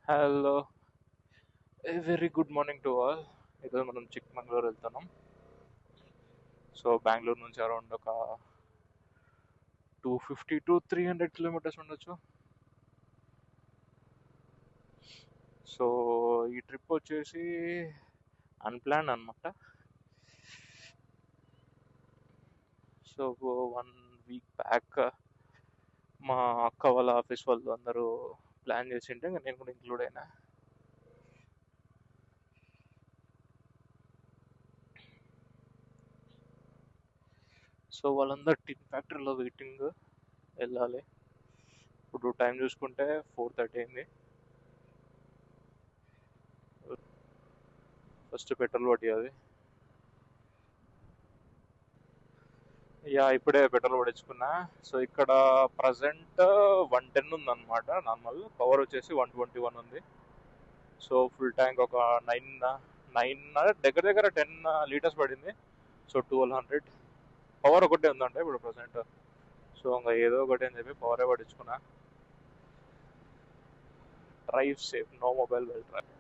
Hello, a very good morning to all. ఈరోజు మనం చిక్మంగళూరు వెళ్తున్నాం. సో బెంగళూరు నుంచి అరౌండ్ ఒక 250 to 300 కిలోమీటర్స్ ఉండొచ్చు. సో ఈ ట్రిప్ వచ్చేసి అన్ప్లాన్ అనమాట. సో 1 వీక్ బ్యాక్ మా అక్క వాళ్ళ ఆఫీస్ వాళ్ళు అందరూ ప్లాన్ చేసింటే ఇంకా నేను కూడా ఇంక్లూడ్ అయినా. సో వాళ్ళందరూ టిన్ ఫ్యాక్టరీలో వెయిటింగ్, వెళ్ళాలి. ఇప్పుడు టైం చూసుకుంటే 4:30 అయింది. ఫస్ట్ పెట్రోల్ పట్టియాలి. ఇప్పుడే పెట్రోల్ పడించుకున్నా. సో ఇక్కడ ప్రజెంట్ 110 ఉందన్నమాట. నార్మల్ పవర్ వచ్చేసి 121 ఉంది. సో ఫుల్ ట్యాంక్ ఒక నైన్ నైన్ దగ్గర దగ్గర 10 లీటర్స్ పడింది. సో 1200 పవర్ ఒకటే ఉందంటే ఇప్పుడు ప్రజెంట్. సో ఇంకా ఏదో ఒకటి అని చెప్పి పవరే పడించుకున్నా. Drive safe, no mobile well drive.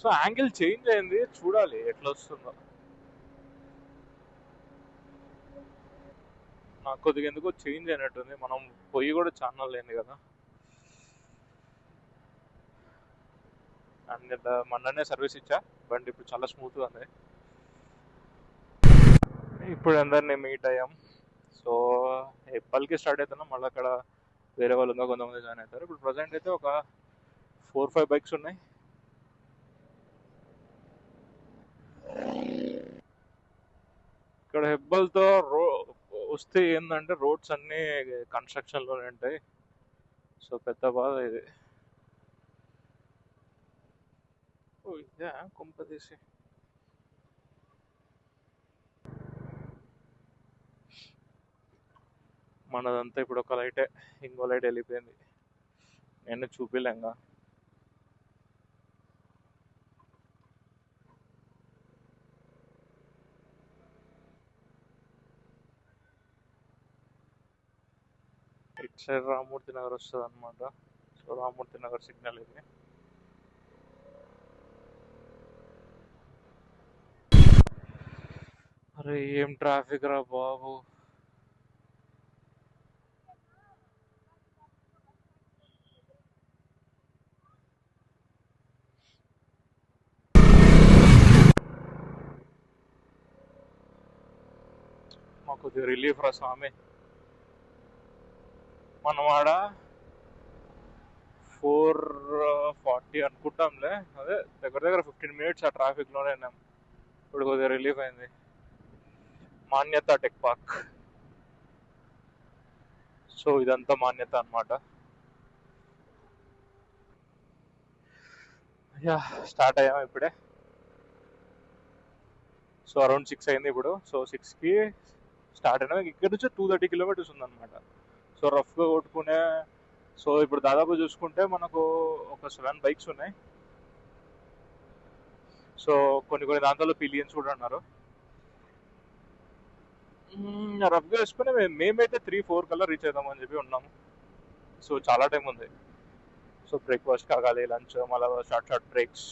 So angle change అయింది, చూడాలి ఎట్లా వస్తుందో. నాకు కొద్దిగా ఎందుకో చేంజ్ అయినట్టుంది. మనం పొయ్యి కూడా ఛానల్ లేని కదా. అండ్ మొన్ననే సర్వీస్ ఇచ్చా, బండి ఇప్పుడు చాలా స్మూత్గా ఉంది. ఇప్పుడు అందరినీ మీట్ అయ్యాం. సో ఎప్పటికి స్టార్ట్ అవుతున్నాం. మళ్ళీ అక్కడ వేరే వాళ్ళు ఇంకా కొంతమంది జాయిన్ అవుతారు. ఇప్పుడు ప్రజెంట్ అయితే ఒక 4-5 బైక్స్ ఉన్నాయి. ఇక్కడ హెబ్బల్తో వస్తే ఏంటంటే రోడ్స్ అన్నీ కన్స్ట్రక్షన్లోనే ఉంటాయి. సో పెద్ద బాధ ఇది. ఓ ఇదే కుంపదీసి. మనదంతా ఇప్పుడు ఒక లైటే, ఇంకో లైట్ వెళ్ళిపోయింది. నేను చూపిలేంగా. ఇట్ సైడ్ రామూర్తి నగర్ వస్తుంది అనమాట. సో రామూర్తి నగర్ సిగ్నల్ ఇది. అరే ఏం ట్రాఫిక్ రా బాబు. మాకు రిలీఫ్ రా స్వామి. మనం ఆడ 4:40 అనుకుంటాంలే. అదే దగ్గర దగ్గర 15 minutes ఆ ట్రాఫిక్లోనే ఉన్నాం. ఇప్పుడు కొద్దిగా రిలీఫ్ అయింది. మాన్యత టెక్ పార్క్. సో ఇదంతా మాన్యత అనమాట. స్టార్ట్ అయ్యాము ఇప్పుడే. సో అరౌండ్ 6 అయింది ఇప్పుడు. సో 6కి స్టార్ట్ అయినా. ఇక్కడ నుంచి 230 కిలోమీటర్స్ ఉందన్నమాట. సో రఫ్గా కొట్టుకునే. సో ఇప్పుడు దాదాపు చూసుకుంటే మనకు ఒక 7 బైక్స్ ఉన్నాయి. సో కొన్ని కొన్ని దాంట్లో పిలియన్స్ కూడా ఉన్నారు. రఫ్గా వేసుకుని మేమైతే 3-4 కల్లా రీచ్ అవుదామని చెప్పి ఉన్నాము. సో చాలా టైం ఉంది. సో బ్రేక్ఫాస్ట్ కాగాలి, లంచ్, మళ్ళీ షార్ట్ షార్ట్ బ్రేక్స్.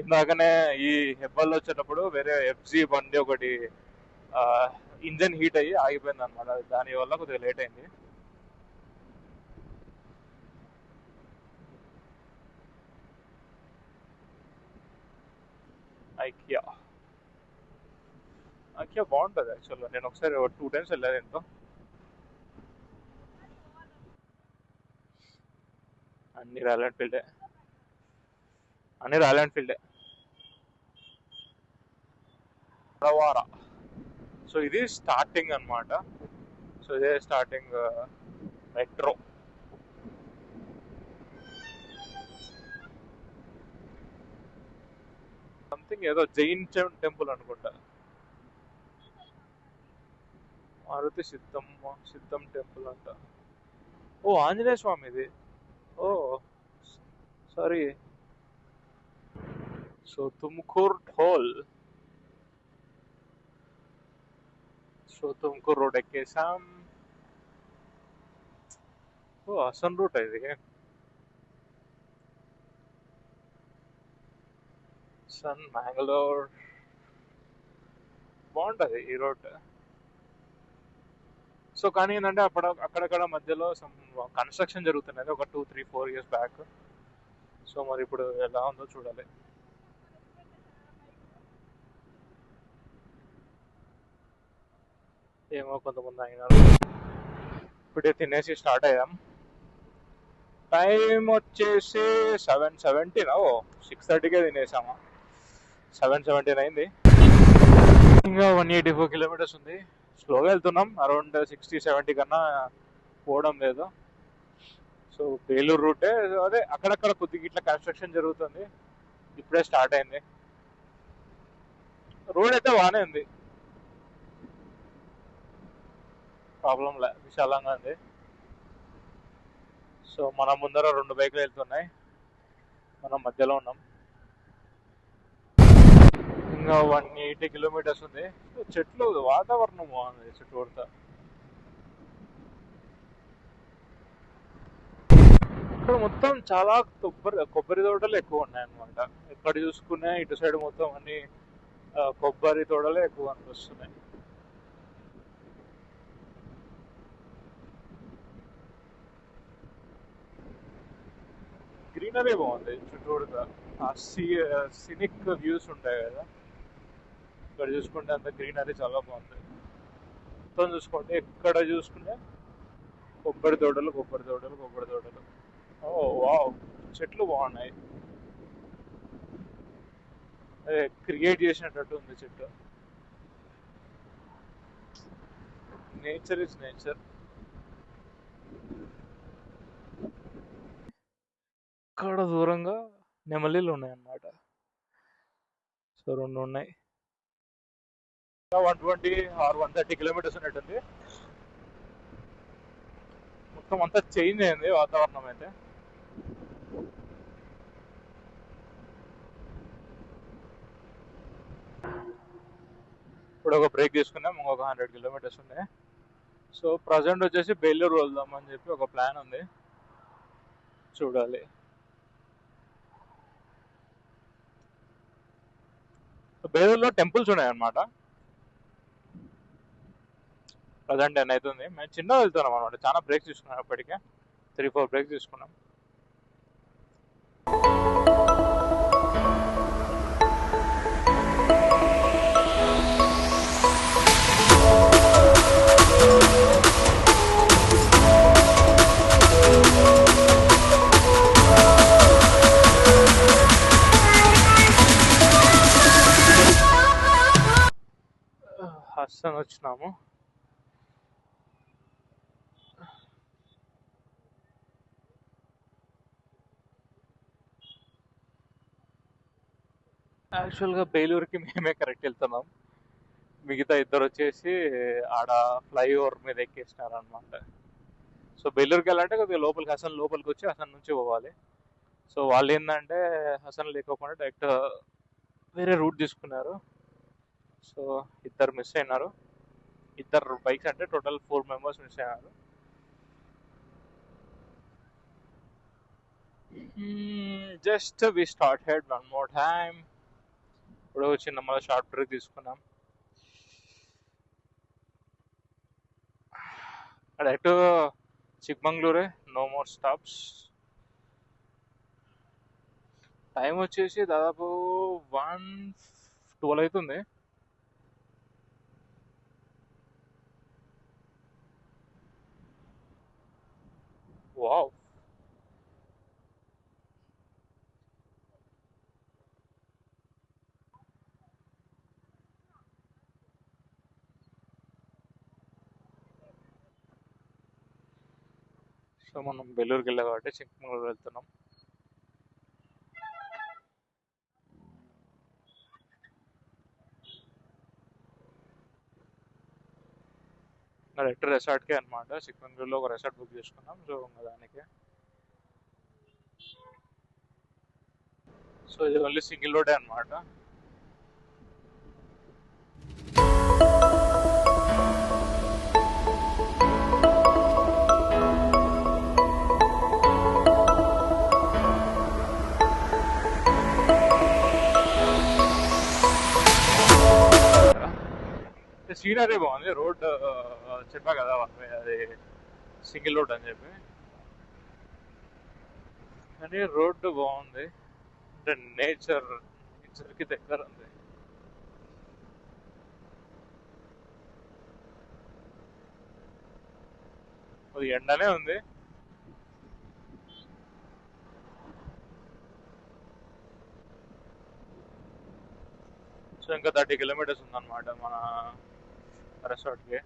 ఇందాకనే ఈ హెబ్బల్లో వచ్చేటప్పుడు వేరే ఎఫ్జీ బండి ఒకటి ఇంజన్ హీట్ అయ్యి ఆగిపోయింది అనమాట. దానివల్ల కొద్దిగా లేట్ అయింది. ఐకియా ఐకియా బాగుంటుంది యాక్చువల్గా. నేను ఒకసారి 2 times వెళ్ళాను దీంతో. అన్ని రాయల్ ఎన్ఫీల్డే, అన్ని రాయల్ ఎన్ఫీల్డే. ప్రవారా. సో ఇది స్టార్టింగ్ అనమాట. సో ఇదే స్టార్టింగ్ మెట్రో. సంథింగ్ ఏదో జైన్ టెంపుల్ అనుకుంటా. మారుతి సిద్ధం టెంపుల్ అంట. ఓ ఆంజనేయ స్వామి ఇది. ఓ sorry. So Tumkur toll. So Tumkur road ఎక్కేసాం. ఓ అసన్ రూట్ ఇది. సన్ మ్యాంగ్లూర్ బాగుంటది ఈ రోడ్. సో కానీ ఏంటంటే అక్కడక్కడ మధ్యలో సమ్ కన్స్ట్రక్షన్ జరుగుతున్నది ఒక 2, 3, 4 years బ్యాక్. సో మరి ఇప్పుడు ఎలా ఉందో చూడాలి. ఏమో కొంతమంది అయినారు. ఇప్పుడే తినేసి స్టార్ట్ అయ్యాం. టైం వచ్చేసి 7:17. ఓ 6:30కే తినేసామా. 7:17 అయింది. ఇంకా 184 kilometers ఉంది. స్లోగా వెళ్తున్నాం. అరౌండ్ 60-70 కన్నా పోవడం లేదు. సో బేలూరు రూటే అదే అక్కడక్కడ కొద్దిగా ఇట్లా కన్స్ట్రక్షన్ జరుగుతుంది. ఇప్పుడే స్టార్ట్ అయింది. రోడ్ అయితే బాగానే ఉంది, ప్రాబ్లం లే, విశాలంగా ఉంది. సో మన ముందర 2 బైకులు వెళ్తున్నాయి, మనం మధ్యలో ఉన్నాం. ఇంకా 180 kilometers ఉంది. చెట్లు, వాతావరణం బాగుంది చుట్టూతా. ఇక్కడ మొత్తం చాలా కొబ్బరి తోటలు ఎక్కువ ఉన్నాయన్నమాట. ఎక్కడ చూసుకునే ఇటు సైడ్ మొత్తం అన్ని కొబ్బరి తోటలే ఎక్కువ అనిపిస్తున్నాయి. గ్రీనరీ బాగుంది చుట్టూరుగా. ఆ సినిక్ వ్యూస్ ఉంటాయి కదా, ఇక్కడ చూసుకుంటే అంత గ్రీనరీ చాలా బాగుంది. మొత్తం చూసుకుంటే ఎక్కడ చూసుకుంటే కొబ్బరి తోటలు. ఓ వావ్, చెట్లు బాగున్నాయి. అదే క్రియేట్ చేసినట్టు ఉంది చెట్టు. Nature is nature. ఇక్కడ దూరంగా నెమలీలు ఉన్నాయన్నమాట. సో 2 ఉన్నాయి. 120 or 130 kilometers ఉన్నట్టుంది. మొత్తం అంతా చేంజ్ అయింది వాతావరణం అయితే. ఇప్పుడు ఒక బ్రేక్ తీసుకున్నాం, ఇంకొక 100 kilometers ఉంది. సో ప్రజెంట్ వచ్చేసి బేలూరు వెళ్దాం అని చెప్పి ఒక ప్లాన్ ఉంది, చూడాలి. బేలూరులో టెంపుల్స్ ఉన్నాయన్నమాట. ప్రజెంట్ 10 అవుతుంది. మేము చిన్నగా వెళ్తున్నాం అనమాట. చాలా బ్రేక్స్ తీసుకున్నాం, అప్పటికే 3-4 బ్రేక్స్ తీసుకున్నాం. హస్సన్ వచ్చినాము. యాక్చువల్గా బేలూరుకి మేమే కరెక్ట్ వెళ్తున్నాం. మిగతా ఇద్దరు వచ్చేసి ఆడ ఫ్లైఓవర్ మీద ఎక్కేసినారు అనమాట. సో బేలూరుకి వెళ్ళాలంటే కొద్దిగా లోపలికి, హసన్ లోపలికి వచ్చి హసన్ నుంచి పోవాలి. సో వాళ్ళు ఏంటంటే హసన్ లేకపోకుండా డైరెక్ట్ వేరే రూట్ తీసుకున్నారు. సో ఇద్దరు మిస్ అయినారు. ఇద్దరు బైక్స్ అంటే టోటల్ 4 members మిస్ అయినారు. Just we started 1 more time. ఇప్పుడు చిన్న మళ్ళీ షార్ట్ బ్రేక్ తీసుకున్నాం. డైరెక్ట్ చిక్మంగళూరే, నో మోర్ స్టాప్స్. టైం వచ్చేసి దాదాపు 1:12 అవుతుంది. వావ్, సో మనం బెల్లూరుకి వెళ్ళాం కాబట్టి చిక్మంగళూరు వెళ్తున్నాం. డైరెక్ట్ రెసార్ట్కే అనమాట. చిక్మంగళూరులో ఒక రెసార్ట్ బుక్ చేసుకున్నాం. సో దానికి సో ఇది ఓన్లీ సింగిల్ రోడే అనమాట. సీనరీ బాగుంది. రోడ్ చెప్పా కదా అది సింగిల్ రోడ్ అని చెప్పి, కానీ రోడ్డు బాగుంది. అంటే నేచర్కి దగ్గర ఉంది. అది ఎండనే ఉంది. సో ఇంకా 30 కిలోమీటర్స్ ఉందన్నమాట మన రెసార్ట్కి.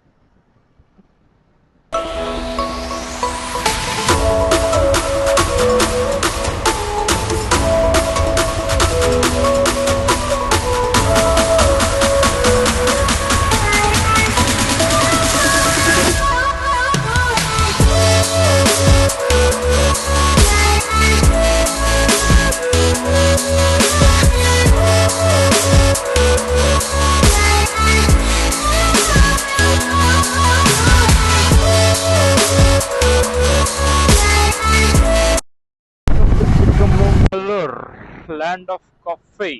చిక్కమంగళూర్, ల్యాండ్ ఆఫ్ కాఫీ.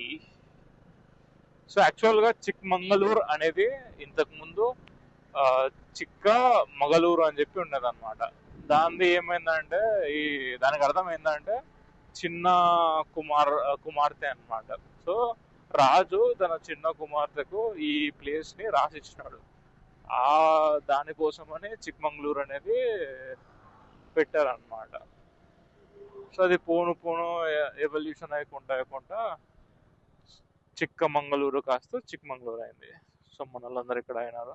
సో యాక్చువల్గా చిక్మంగళూర్ అనేది ఇంతకుముందు చిక్క మగళూరు అని చెప్పి ఉండేది అనమాట. దానిది ఏమైందంటే, దానికి అర్థం ఏంటంటే చిన్న కుమార్తె అన్నమాట. సో రాజు తన చిన్న కుమార్తెకు ఈ ప్లేస్ ని రాసిచ్చినాడు. ఆ దానికోసమని చిక్మంగళూరు అనేది పెట్టారనమాట. సో అది పోను పోను ఎవల్యూషన్ అయ్యకుండా చిక్కమంగళూరు కాస్త చిక్మంగళూరు అయింది. సో మన వాళ్ళందరూ ఇక్కడ అయినారు.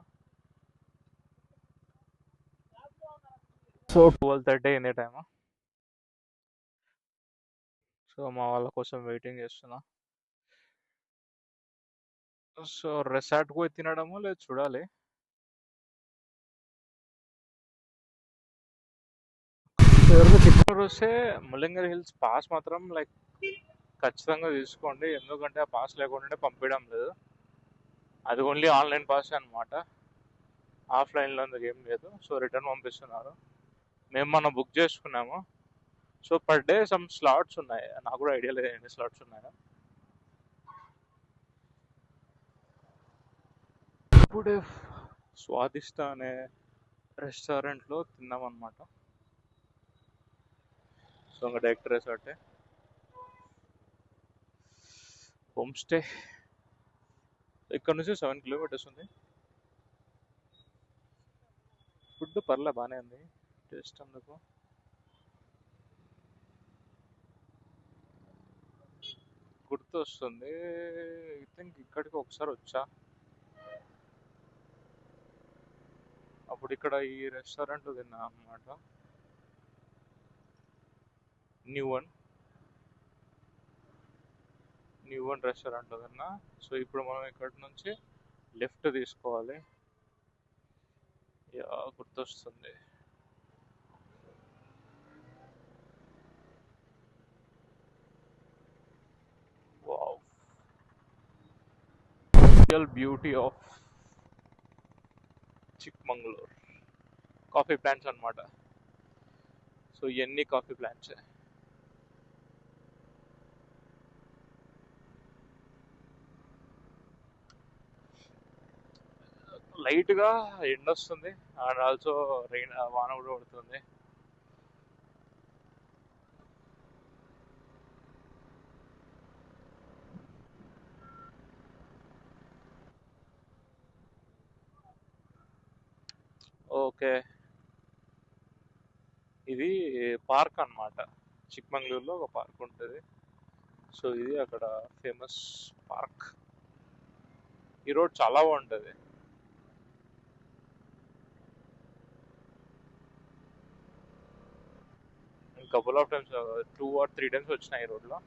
సో 12:30 అయింది టైమ్. సో మా వాళ్ళ కోసం వెయిటింగ్ చేస్తున్నా. సో రెసార్ట్ పోయి తినడమో లేదు చూడాలి. ఎవరికి చిక్కమంగళూరు వస్తే ముల్లంగిరి హిల్స్ పాస్ మాత్రం లైక్ ఖచ్చితంగా తీసుకోండి. ఎందుకంటే ఆ పాస్ లేకుండా పంపించడం లేదు. అది ఓన్లీ ఆన్లైన్ పాస్ అనమాట, ఆఫ్లైన్లో అందుకు ఏం లేదు. సో రిటర్న్ పంపిస్తున్నారు. మేము మనం బుక్ చేసుకున్నాము. So per day some slots ఉన్నాయి. నాకు కూడా ఐడియా లేదు ఎన్ని స్లాట్స్ ఉన్నాయో. ఇప్పుడే స్వాదిష్ట అనే రెస్టారెంట్లో తిన్నామన్నమాట. సో ఇంకా డైరెక్ట్ రెసార్టే, హోమ్ స్టే. ఇక్కడ నుంచి 7 కిలోమీటర్స్ ఉంది. ఫుడ్ పర్లే బాగానే ఉంది, టేస్ట్ అందుకు. గుర్తు వస్తుంది, ఐ థింక్ ఇక్కడికి ఒకసారి వచ్చా. అప్పుడు ఇక్కడ ఈ రెస్టారెంట్లో తిన్నా అన్నమాట, న్యూ వన్ రెస్టారెంట్లో తిన్నా. సో ఇప్పుడు మనం ఇక్కడ నుంచి లెఫ్ట్ తీసుకోవాలి. యా గుర్తొస్తుంది. Wow, real beauty of Chikmagalur. Coffee plants అన్నమాట. సో ఇవన్నీ కాఫీ ప్లాంట్స్. లైట్ గా ఎండ వస్తుంది అండ్ ఆల్సో రెయిన్, వాన కూడా పడుతుంది. ఓకే, ఇది పార్క్ అన్నమాట. చిక్మంగళూరులో ఒక పార్క్ ఉంటుంది. సో ఇది అక్కడ ఫేమస్ పార్క్. ఈ రోడ్ చాలా బాగుంటుంది. Couple of times, 2 or 3 times వచ్చినాయి ఈ రోడ్లో.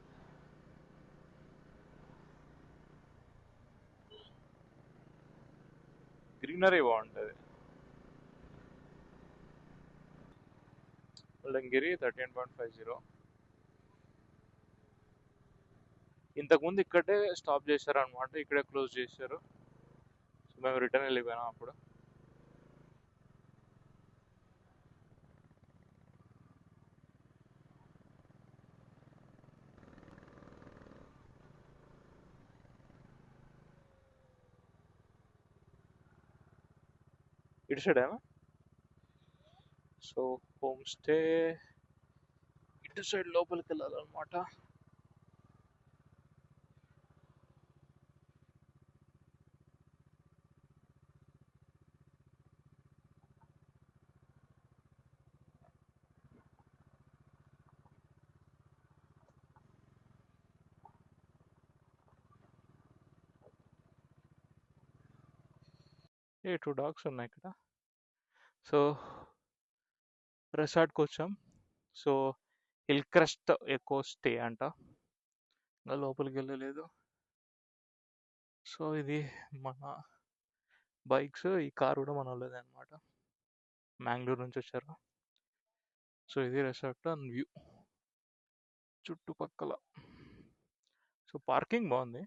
గ్రీనరీ బాగుంటుంది. ముల్లంగిరి 13.50. ఇంతకుముందు ఇక్కడే స్టాప్ చేశారు అనమాట, ఇక్కడే క్లోజ్ చేశారు. సో మేము రిటర్న్ వెళ్ళిపోయినాం అప్పుడు. ఇటు సైడేనా? సో హోమ్ స్టే ఇటు సైడ్ లోపలికి వెళ్ళాలన్నమాట. ఏ 2 డాగ్స్ ఉన్నాయి ఇక్కడ. సో రిసార్ట్కి వచ్చాం. సో హిల్ క్రస్ట్ ఎక్కువ స్టే అంట, ఇంకా లోపలికి వెళ్ళలేదు. సో ఇది మన బైక్స్, ఈ కార్ కూడా మన వాళ్ళదే అనమాట, మ్యాంగ్లూర్ నుంచి వచ్చారు. సో ఇది రిసార్ట్ అండ్ వ్యూ చుట్టుపక్కల. సో పార్కింగ్ బాగుంది.